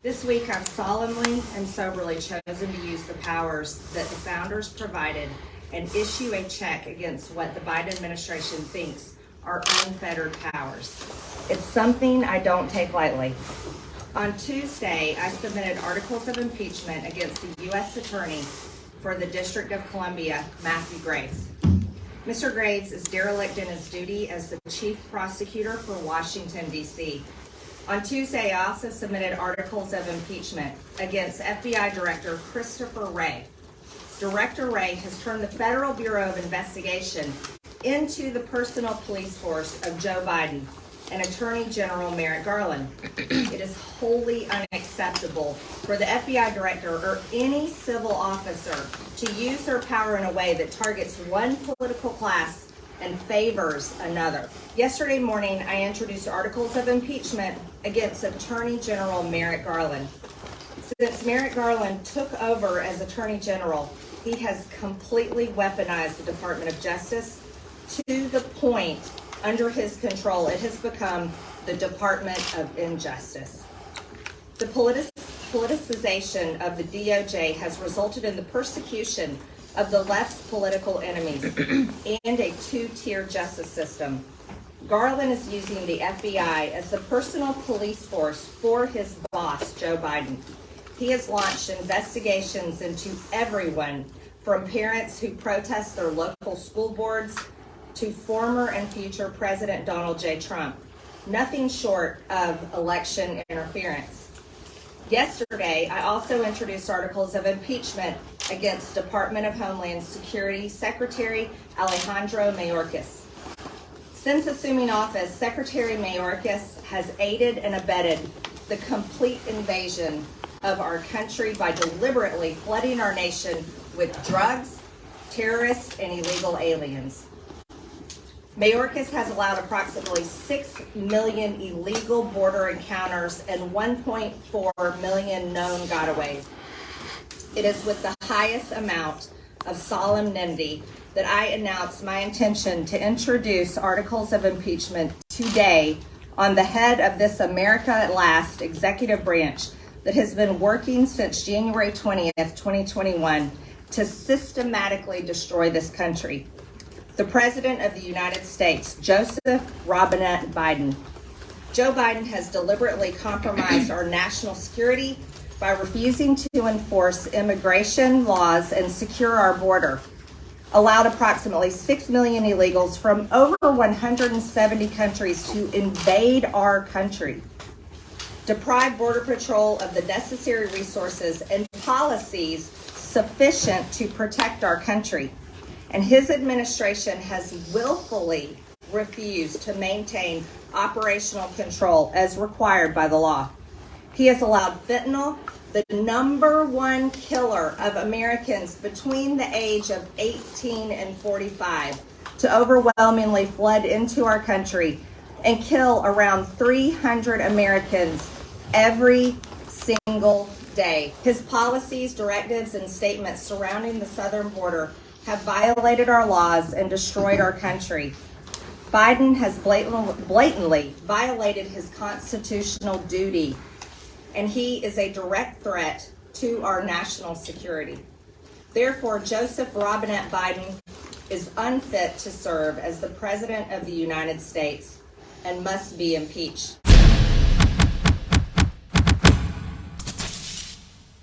This week, I've solemnly and soberly chosen to use the powers that the founders provided and issue a check against what the Biden administration thinks are unfettered powers. It's something I don't take lightly. On Tuesday, I submitted articles of impeachment against the U.S. Attorney for the District of Columbia, Matthew Graves. Mr. Graves is derelict in his duty as the chief prosecutor for Washington, D.C. On Tuesday, I also submitted articles of impeachment against FBI Director Christopher Wray. Director Wray has turned the Federal Bureau of Investigation into the personal police force of Joe Biden and Attorney General Merrick Garland. It is wholly unacceptable for the FBI director or any civil officer to use their power in a way that targets one political class and favors another. Yesterday morning, I introduced articles of impeachment against Attorney General Merrick Garland. Since Merrick Garland took over as Attorney General, he has completely weaponized the Department of Justice to the point under his control it has become the Department of Injustice. The politicization of the DOJ has resulted in the persecution of the left's political enemies and a two-tier justice system. Garland is using the FBI as the personal police force for his boss, Joe Biden. He has launched investigations into everyone from parents who protest their local school boards to former and future President Donald J. Trump. Nothing short of election interference. Yesterday, I also introduced articles of impeachment against Department of Homeland Security Secretary Alejandro Mayorkas. Since assuming office, Secretary Mayorkas has aided and abetted the complete invasion of our country by deliberately flooding our nation with drugs, terrorists, and illegal aliens. Mayorkas has allowed approximately 6 million illegal border encounters and 1.4 million known gotaways. It is with the highest amount of solemnity that I announce my intention to introduce articles of impeachment today on the head of this America at Last executive branch that has been working since January 20th, 2021 to systematically destroy this country. The President of the United States, Joseph Robinette Biden. Joe Biden has deliberately compromised our national security by refusing to enforce immigration laws and secure our border, allowed approximately 6 million illegals from over 170 countries to invade our country, deprived Border Patrol of the necessary resources and policies sufficient to protect our country. And his administration has willfully refused to maintain operational control as required by the law. He has allowed fentanyl, the #1 killer of Americans between the age of 18 and 45, to overwhelmingly flood into our country and kill around 300 Americans every single day. His policies, directives, and statements surrounding the southern border have violated our laws and destroyed our country. Biden has blatantly violated his constitutional duty, and he is a direct threat to our national security. Therefore, Joseph Robinette Biden is unfit to serve as the President of the United States and must be impeached.